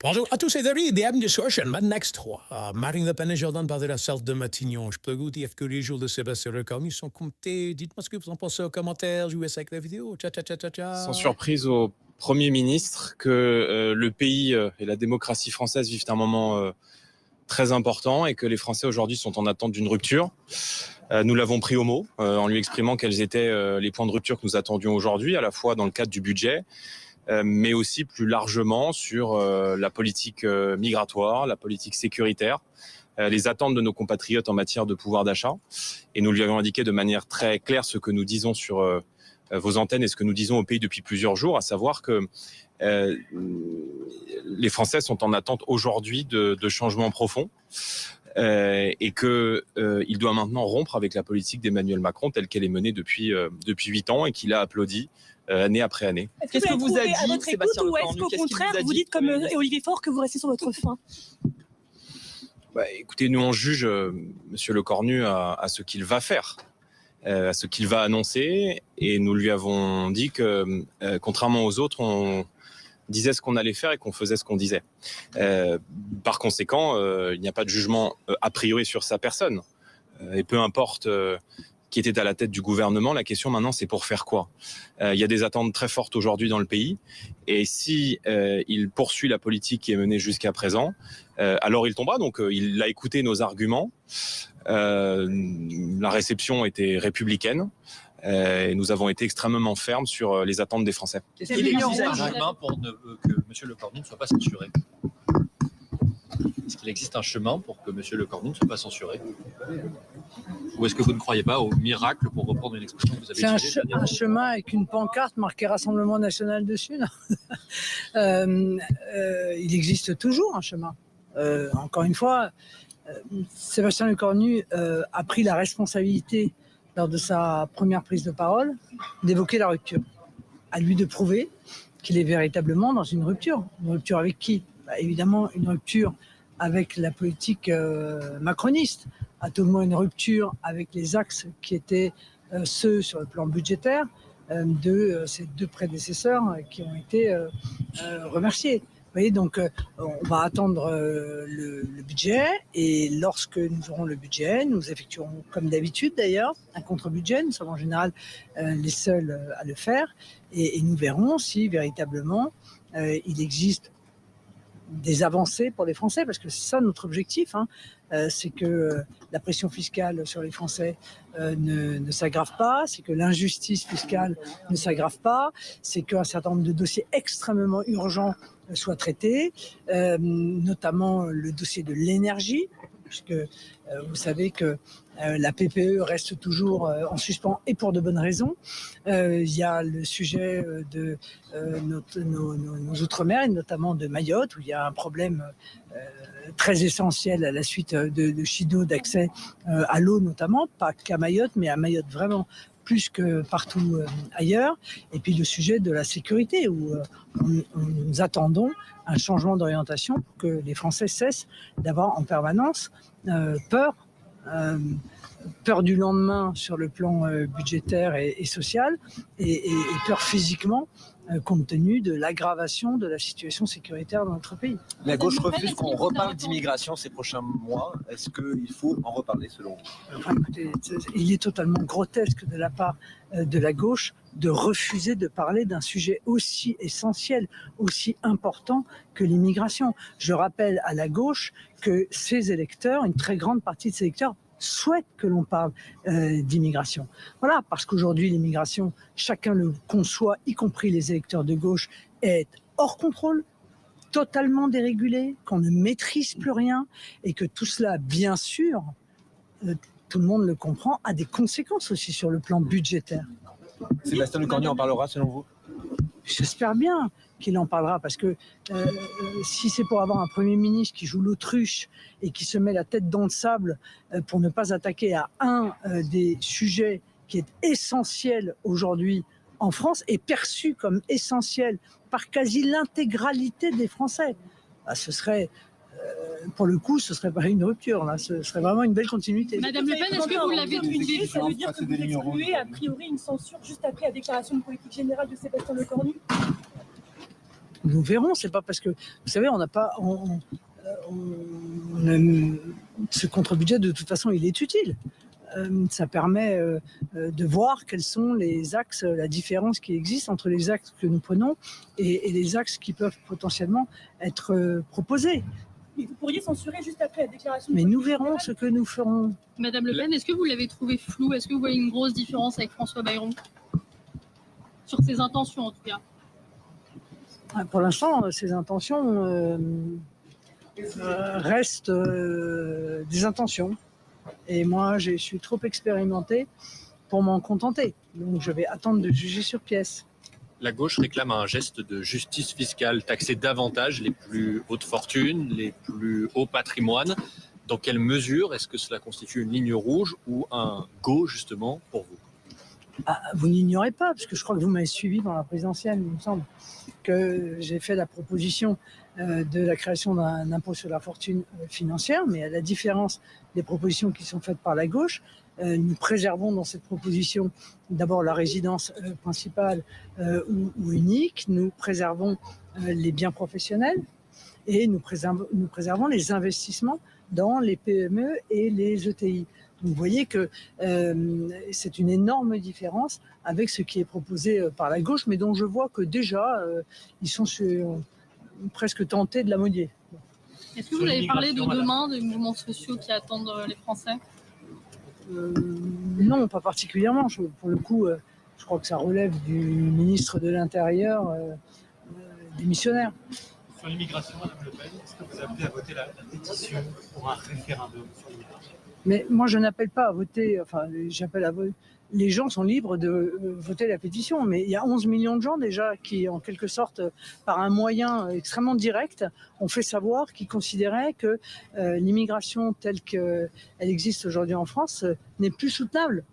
Bonjour à tous et amis, bienvenue sur chaîne Next 3. Marine Le Pen et Jordan Bardella, la salle de Matignon. Je peux vous dire que les jours de Sébastien Lecornu sont comptés. Dites-moi ce que vous en pensez aux commentaires. Je vous laisse avec la vidéo. Ciao, ciao, ciao, ciao, ciao. Sans surprise au Premier ministre que le pays et la démocratie française vivent un moment très important et que les Français aujourd'hui sont en attente d'une rupture. Nous l'avons pris au mot en lui exprimant quels étaient les points de rupture que nous attendions aujourd'hui, à la fois dans le cadre du budget, mais aussi plus largement sur la politique migratoire, la politique sécuritaire, les attentes de nos compatriotes en matière de pouvoir d'achat. Et nous lui avons indiqué de manière très claire ce que nous disons sur vos antennes et ce que nous disons au pays depuis plusieurs jours, à savoir que les Français sont en attente aujourd'hui de changements profonds et qu'il doit maintenant rompre avec la politique d'Emmanuel Macron telle qu'elle est menée depuis 8 ans et qu'il a applaudi année après année. Qu'est-ce que vous a dit Sébastien Lecornu? Ou est-ce qu'au contraire, vous dites comme Olivier Faure que vous restez sur votre faim? Écoutez, nous on juge Monsieur Lecornu à ce qu'il va faire, à ce qu'il va annoncer, et nous lui avons dit que, contrairement aux autres, on disait ce qu'on allait faire et qu'on faisait ce qu'on disait. Par conséquent, il n'y a pas de jugement a priori sur sa personne. Et peu importe qui était à la tête du gouvernement, la question maintenant c'est pour faire quoi. Il y a des attentes très fortes aujourd'hui dans le pays, et si il poursuit la politique qui est menée jusqu'à présent, alors il tombera. Donc il a écouté nos arguments, la réception était républicaine, et nous avons été extrêmement fermes sur les attentes des Français. Est-ce qu'il existe un chemin pour que M. Lecornu ne soit pas censuré? Est-ce qu'il existe un chemin pour que M. Lecornu ne soit pas censuré? Ou est-ce que vous ne croyez pas au miracle, pour reprendre une expression que vous avez utilisée? C'est un chemin avec une pancarte marquée Rassemblement National dessus. Il existe toujours un chemin. Encore une fois, Sébastien Lecornu a pris la responsabilité, lors de sa première prise de parole, d'évoquer la rupture. À lui de prouver qu'il est véritablement dans une rupture. Une rupture avec qui? Évidemment, une rupture avec la politique macroniste, à tout le moins une rupture avec les axes qui étaient ceux sur le plan budgétaire de ses deux prédécesseurs qui ont été remerciés. Vous voyez, donc on va attendre le budget, et lorsque nous aurons le budget, nous effectuerons, comme d'habitude d'ailleurs, un contre-budget. Nous sommes en général les seuls à le faire, et nous verrons si véritablement il existe des avancées pour les Français, parce que c'est ça notre objectif, c'est que la pression fiscale sur les Français ne s'aggrave pas, c'est que l'injustice fiscale ne s'aggrave pas, c'est qu'un certain nombre de dossiers extrêmement urgents soient traités, notamment le dossier de l'énergie, puisque vous savez que la PPE reste toujours en suspens, et pour de bonnes raisons. Il y a le sujet de nos outre-mer, et notamment de Mayotte, où il y a un problème très essentiel à la suite de chutes d'eau, d'accès à l'eau notamment, pas qu'à Mayotte, mais à Mayotte vraiment plus que partout ailleurs. Et puis le sujet de la sécurité, où nous attendons un changement d'orientation pour que les Français cessent d'avoir en permanence peur du lendemain sur le plan budgétaire et social, et peur physiquement, compte tenu de l'aggravation de la situation sécuritaire dans notre pays. La gauche refuse qu'on reparle d'immigration ces prochains mois. Est-ce qu'il faut en reparler selon vous? Enfin, écoutez, il est totalement grotesque de la part de la gauche de refuser de parler d'un sujet aussi essentiel, aussi important que l'immigration. Je rappelle à la gauche que ses électeurs, une très grande partie de ses électeurs, souhaitent que l'on parle d'immigration. Voilà, parce qu'aujourd'hui, l'immigration, chacun le conçoit, y compris les électeurs de gauche, est hors contrôle, totalement dérégulé, qu'on ne maîtrise plus rien, et que tout cela, bien sûr, tout le monde le comprend, a des conséquences aussi sur le plan budgétaire. Sébastien Lecornu en parlera selon vous? J'espère bien qu'il en parlera, parce que si c'est pour avoir un Premier ministre qui joue l'autruche et qui se met la tête dans le sable pour ne pas attaquer à un des sujets qui est essentiel aujourd'hui en France, et perçu comme essentiel par quasi l'intégralité des Français, ce serait, pour le coup, ce serait pas une rupture, là, ce serait vraiment une belle continuité. Madame Le Pen, est-ce que vous l'avez tweeté? Ça veut dire que vous excluez a priori une censure juste après la déclaration de politique générale de Sébastien Lecornu? Nous verrons. C'est pas parce que, vous savez, on n'a pas... ce contre-budget, de toute façon, il est utile. Ça permet de voir quels sont les axes, la différence qui existe entre les axes que nous prenons et les axes qui peuvent potentiellement être proposés. Mais vous pourriez censurer juste après la déclaration. Mais nous verrons ce que nous ferons. Madame Le Pen, est-ce que vous l'avez trouvé flou? Est-ce que vous voyez une grosse différence avec François Bayrou? Sur ses intentions, en tout cas. Pour l'instant, ses intentions restent des intentions. Et moi, je suis trop expérimenté pour m'en contenter. Donc, je vais attendre de juger sur pièce. La gauche réclame un geste de justice fiscale, taxer davantage les plus hautes fortunes, les plus hauts patrimoines. Dans quelle mesure est-ce que cela constitue une ligne rouge ou un go, justement, pour vous? Vous n'ignorez pas, parce que je crois que vous m'avez suivi dans la présidentielle, il me semble, que j'ai fait la proposition de la création d'un impôt sur la fortune financière, mais à la différence des propositions qui sont faites par la gauche, nous préservons dans cette proposition d'abord la résidence principale ou unique, nous préservons les biens professionnels et nous préservons les investissements dans les PME et les ETI. Donc vous voyez que c'est une énorme différence avec ce qui est proposé par la gauche, mais dont je vois que déjà, ils sont presque tentés de la modier. Est-ce que vous avez parlé de demain, des mouvements sociaux qui attendent les Français? Non, pas particulièrement. Pour le coup, je crois que ça relève du ministre de l'Intérieur démissionnaire. Sur l'immigration, Madame Le Pen, est-ce que vous appelez à voter la pétition pour un référendum sur l'immigration? Mais moi, je n'appelle pas à voter, enfin, j'appelle à voter. Les gens sont libres de voter la pétition, mais il y a 11 millions de gens déjà qui, en quelque sorte, par un moyen extrêmement direct, ont fait savoir qu'ils considéraient que l'immigration telle qu'elle existe aujourd'hui en France n'est plus soutenable.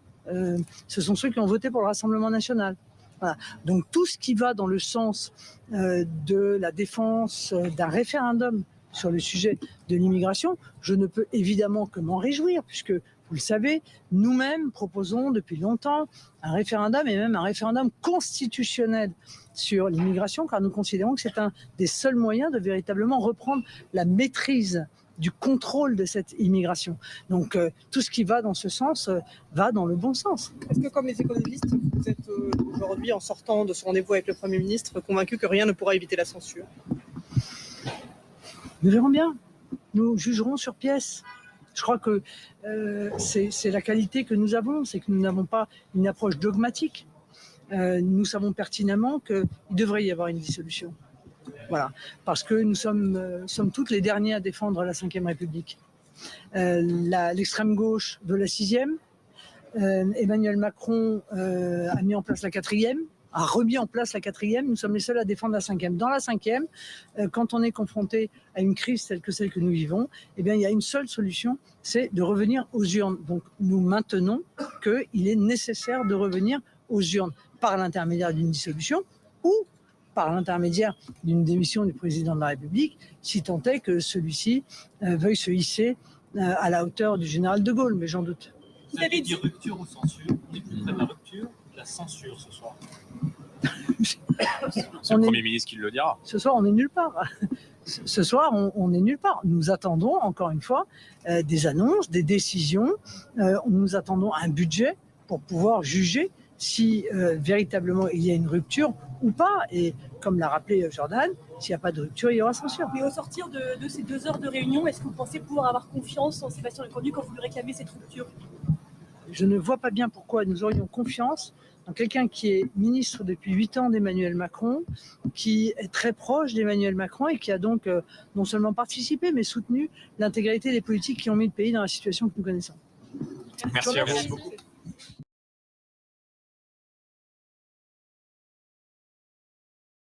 Ce sont ceux qui ont voté pour le Rassemblement national. Voilà. Donc tout ce qui va dans le sens de la défense d'un référendum sur le sujet de l'immigration, je ne peux évidemment que m'en réjouir, puisque, vous le savez, nous-mêmes proposons depuis longtemps un référendum, et même un référendum constitutionnel sur l'immigration, car nous considérons que c'est un des seuls moyens de véritablement reprendre la maîtrise du contrôle de cette immigration. Donc tout ce qui va dans ce sens va dans le bon sens. Est-ce que, comme les économistes, vous êtes aujourd'hui, en sortant de ce rendez-vous avec le Premier ministre, convaincu que rien ne pourra éviter la censure? Nous verrons bien. Nous jugerons sur pièce. Je crois que c'est la qualité que nous avons, c'est que nous n'avons pas une approche dogmatique. Nous savons pertinemment qu'il devrait y avoir une dissolution. Voilà, parce que nous sommes toutes les derniers à défendre la Ve République. L'extrême gauche veut la 6e. Emmanuel Macron a mis en place la 4e. A remis en place la 4e, nous sommes les seuls à défendre la 5e. Dans la 5e, quand on est confronté à une crise telle que celle que nous vivons, eh bien, il y a une seule solution, c'est de revenir aux urnes. Donc nous maintenons qu'il est nécessaire de revenir aux urnes par l'intermédiaire d'une dissolution ou par l'intermédiaire d'une démission du président de la République, si tant est que celui-ci veuille se hisser à la hauteur du général de Gaulle, mais j'en doute. Vous avez dit rupture ou censure? On est plus près de la rupture ou de la censure ce soir? C'est le Premier ministre qui le dira. Ce soir, on est nulle part. Ce soir, on est nulle part. Nous attendons, encore une fois, des annonces, des décisions. Nous attendons un budget pour pouvoir juger si véritablement il y a une rupture ou pas. Et comme l'a rappelé Jordan, s'il n'y a pas de rupture, il y aura censure. Mais au sortir de ces 2 heures de réunion, est-ce que vous pensez pouvoir avoir confiance en Sébastien Lecornu quand vous lui réclamez cette rupture? Je ne vois pas bien pourquoi nous aurions confiance dans quelqu'un qui est ministre depuis 8 ans d'Emmanuel Macron, qui est très proche d'Emmanuel Macron et qui a donc non seulement participé, mais soutenu l'intégralité des politiques qui ont mis le pays dans la situation que nous connaissons. Merci à vous.